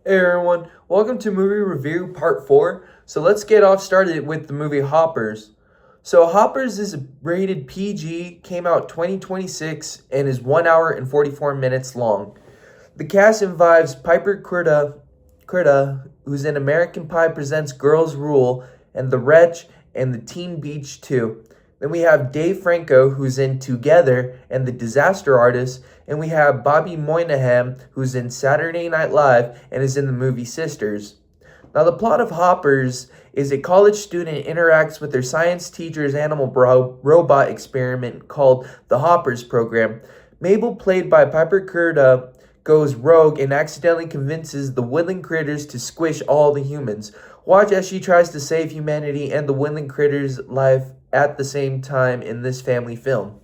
Hey everyone, welcome to Movie Review Part 4. So let's get off started with the movie Hoppers. So Hoppers is rated PG, came out 2026, and is 1 hour and 44 minutes long. The cast involves Piper Curda, who's in American Pie Presents Girls Rule, and The Wretch, and the Teen Beach 2. Then we have Dave Franco, who's in Together and The Disaster Artist. And we have Bobby Moynihan, who's in Saturday Night Live and is in the movie Sisters. Now, the plot of Hoppers is a college student interacts with their science teacher's animal robot experiment called the Hoppers program. Mabel, played by Piper Curda, goes rogue and accidentally convinces the woodland critters to squish all the humans. Watch as she tries to save humanity and the woodland critters' life at the same time in this family film.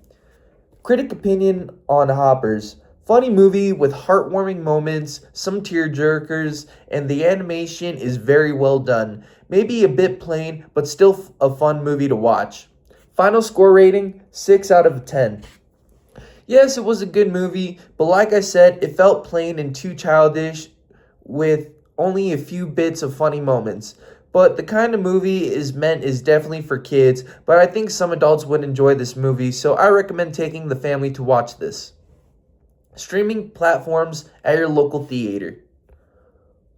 Critic opinion on Hoppers. Funny movie with heartwarming moments, some tearjerkers, and the animation is very well done. Maybe a bit plain, but still a fun movie to watch. Final score rating 6 out of 10. Yes, it was a good movie, but like I said, it felt plain and too childish with only a few bits of funny moments. But the kind of movie is definitely for kids, but I think some adults would enjoy this movie, so I recommend taking the family to watch this. Streaming platforms at your local theater.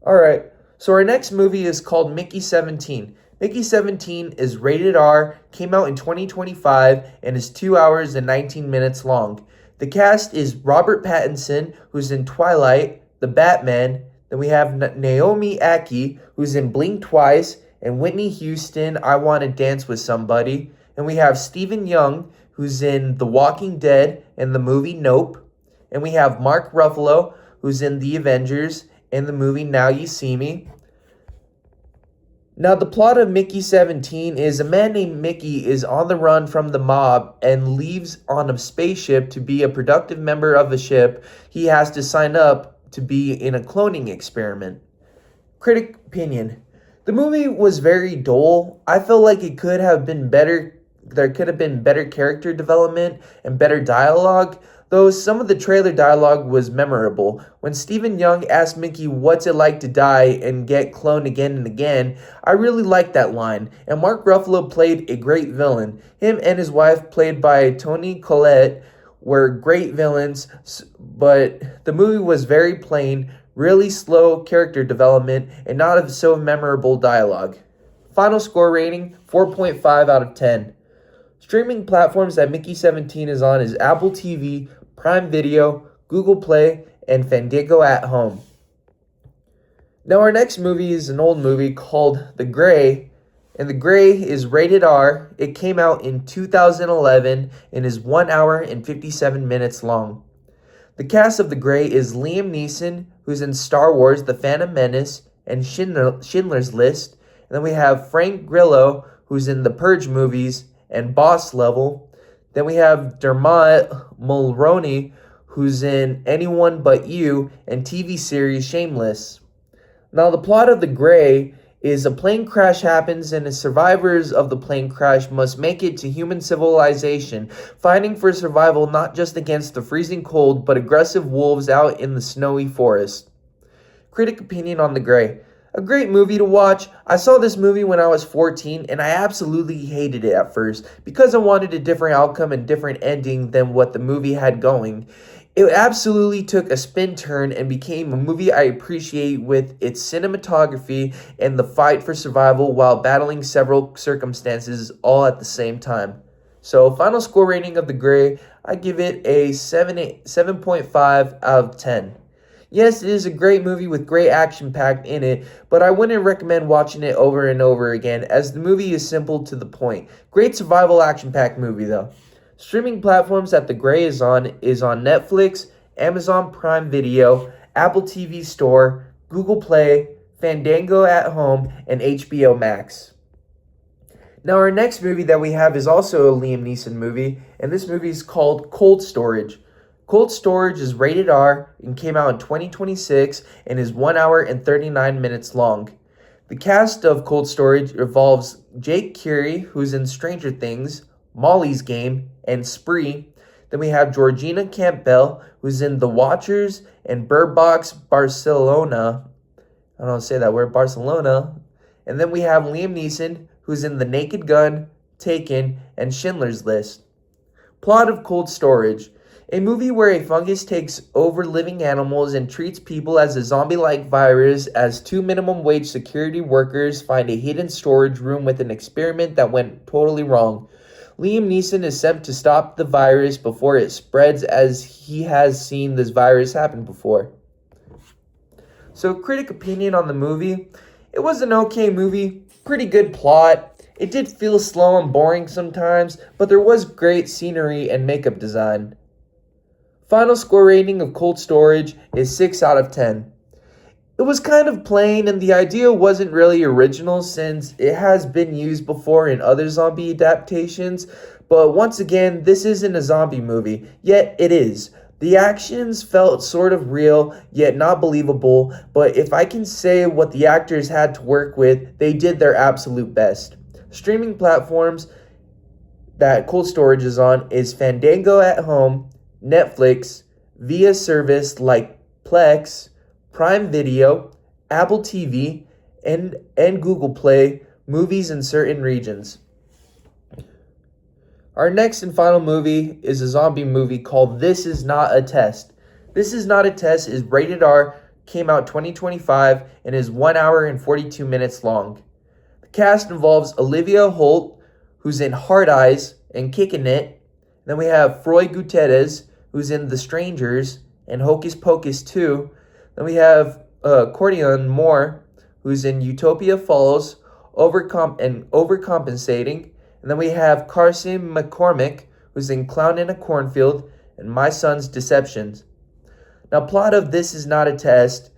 Alright, so our next movie is called Mickey 17. Mickey 17 is rated R, came out in 2025, and is 2 hours and 19 minutes long. The cast is Robert Pattinson, who's in Twilight, The Batman. Then we have Naomi Ackie, who's in Blink Twice, and Whitney Houston, I Want to Dance with Somebody. And we have Stephen Young, who's in The Walking Dead and the movie Nope. And we have Mark Ruffalo, who's in The Avengers and the movie Now You See Me. Now, the plot of Mickey 17 is a man named Mickey is on the run from the mob and leaves on a spaceship to be a productive member of a ship. He has to sign up to be in a cloning experiment. Critic opinion. The movie was very dull. I feel like it could have been better. There could have been better character development and better dialogue, though some of the trailer dialogue was memorable. When Stephen Young asked Mickey what's it like to die and get cloned again and again, I really liked that line, and Mark Ruffalo played a great villain. Him and his wife, played by Toni Collette, were great villains, but the movie was very plain, really slow character development, and not so memorable dialogue. Final score rating 4.5 out of 10. Streaming platforms that Mickey 17 is on is Apple TV, Prime Video, Google Play, and Fandango at Home. Now our next movie is an old movie called The Grey, and The Grey is rated R. It came out in 2011 and is 1 hour and 57 minutes long. The cast of The Grey is Liam Neeson, who's in Star Wars: The Phantom Menace and Schindler's List. And then we have Frank Grillo, who's in the Purge movies and Boss Level. Then we have Dermot Mulroney, who's in Anyone But You and TV series Shameless. Now, the plot of The Grey is a plane crash happens and the survivors of the plane crash must make it to human civilization, fighting for survival not just against the freezing cold, but aggressive wolves out in the snowy forest. Critic opinion on The Grey. A great movie to watch. I saw this movie when I was 14 and I absolutely hated it at first because I wanted a different outcome and different ending than what the movie had going. It absolutely took a spin turn and became a movie I appreciate with its cinematography and the fight for survival while battling several circumstances all at the same time. So, final score rating of The Grey, I give it a 7.5 out of 10. Yes, it is a great movie with great action packed in it, but I wouldn't recommend watching it over and over again as the movie is simple to the point. Great survival action packed movie though. Streaming platforms that The Grey is on Netflix, Amazon Prime Video, Apple TV Store, Google Play, Fandango at Home, and HBO Max. Now our next movie that we have is also a Liam Neeson movie, and this movie is called Cold Storage. Cold Storage is rated R and came out in 2026 and is 1 hour and 39 minutes long. The cast of Cold Storage involves Jake Curie, who's in Stranger Things, Molly's Game, and Spree. Then we have Georgina Campbell, who's in The Watchers and Bird Box Barcelona. I don't know how to say that word, Barcelona. And then we have Liam Neeson, who's in The Naked Gun, Taken, and Schindler's List. Plot of Cold Storage. A movie where a fungus takes over living animals and treats people as a zombie-like virus as two minimum wage security workers find a hidden storage room with an experiment that went totally wrong. Liam Neeson is sent to stop the virus before it spreads as he has seen this virus happen before. So, critic opinion on the movie. It was an okay movie, pretty good plot. It did feel slow and boring sometimes, but there was great scenery and makeup design. Final score rating of Cold Storage is 6 out of 10. It was kind of plain, and the idea wasn't really original since it has been used before in other zombie adaptations, but once again, this isn't a zombie movie, yet it is. The actions felt sort of real, yet not believable, but if I can say what the actors had to work with, they did their absolute best. Streaming platforms that Cold Storage is on is Fandango at Home, Netflix, via service like Plex, Prime Video, Apple TV, and Google Play, movies in certain regions. Our next and final movie is a zombie movie called This Is Not a Test. This Is Not a Test is rated R, came out 2025, and is 1 hour and 42 minutes long. The cast involves Olivia Holt, who's in Hard Eyes and Kickin' It. Then we have Froy Gutierrez, who's in The Strangers and Hocus Pocus 2. Then we have Cordion Moore, who's in Utopia Follows, Overcompensating. And then we have Carson McCormick, who's in Clown in a Cornfield and My Son's Deceptions. Now, plot of This Is Not a Test.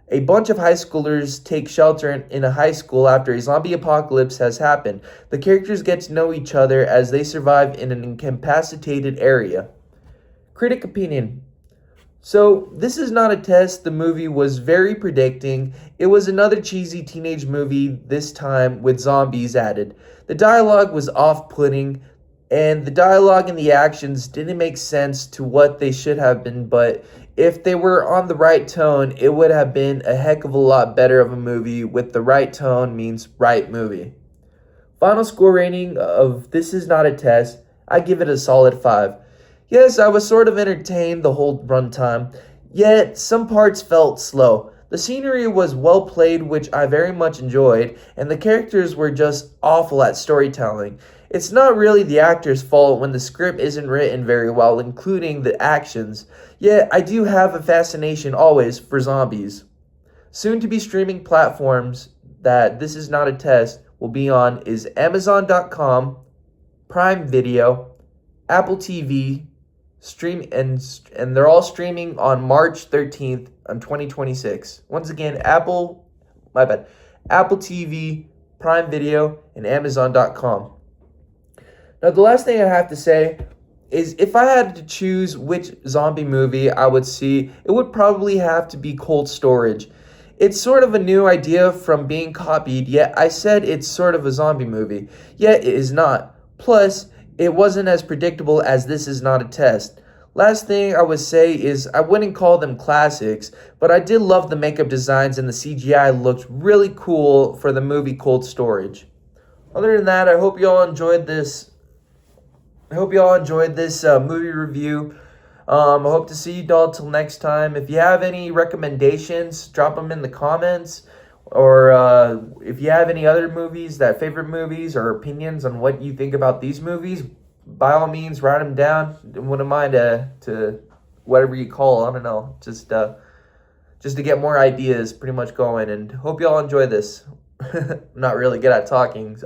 A bunch of high schoolers take shelter in a high school after a zombie apocalypse has happened. The characters get to know each other as they survive in an incapacitated area. Critic opinion. So, This Is Not a Test, the movie was very predicting. It was another cheesy teenage movie, this time with zombies added. The dialogue was off-putting, and the dialogue and the actions didn't make sense to what they should have been, but if they were on the right tone, it would have been a heck of a lot better of a movie. With the right tone means right movie. Final score rating of This Is Not a Test, I give it a solid 5. Yes, I was sort of entertained the whole runtime, yet some parts felt slow. The scenery was well played, which I very much enjoyed, and the characters were just awful at storytelling. It's not really the actor's fault when the script isn't written very well, including the actions, yet I do have a fascination always for zombies. Soon to be streaming platforms that This Is Not a Test will be on is Amazon.com, Prime Video, Apple TV, and they're all streaming on March 13th on 2026. Once again, Apple TV, Prime Video, and Amazon.com. Now, the last thing I have to say is if I had to choose which zombie movie I would see, it would probably have to be Cold Storage. It's sort of a new idea from being copied, yet I said it's sort of a zombie movie, yet it is not. Plus, it wasn't as predictable as This Is Not a Test. Last thing I would say is I wouldn't call them classics, but I did love the makeup designs and the CGI looked really cool for the movie Cold Storage. Other than that, I hope you all enjoyed this movie review. I hope to see you all till next time. If you have any recommendations, drop them in the comments. Or if you have any other favorite movies or opinions on what you think about these movies, by all means, write them down. Wouldn't mind to whatever you call, I don't know, just to get more ideas pretty much going. And hope you all enjoy this. I'm not really good at talking,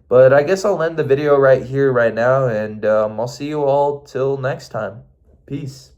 but I guess I'll end the video right here, right now, and I'll see you all till next time. Peace.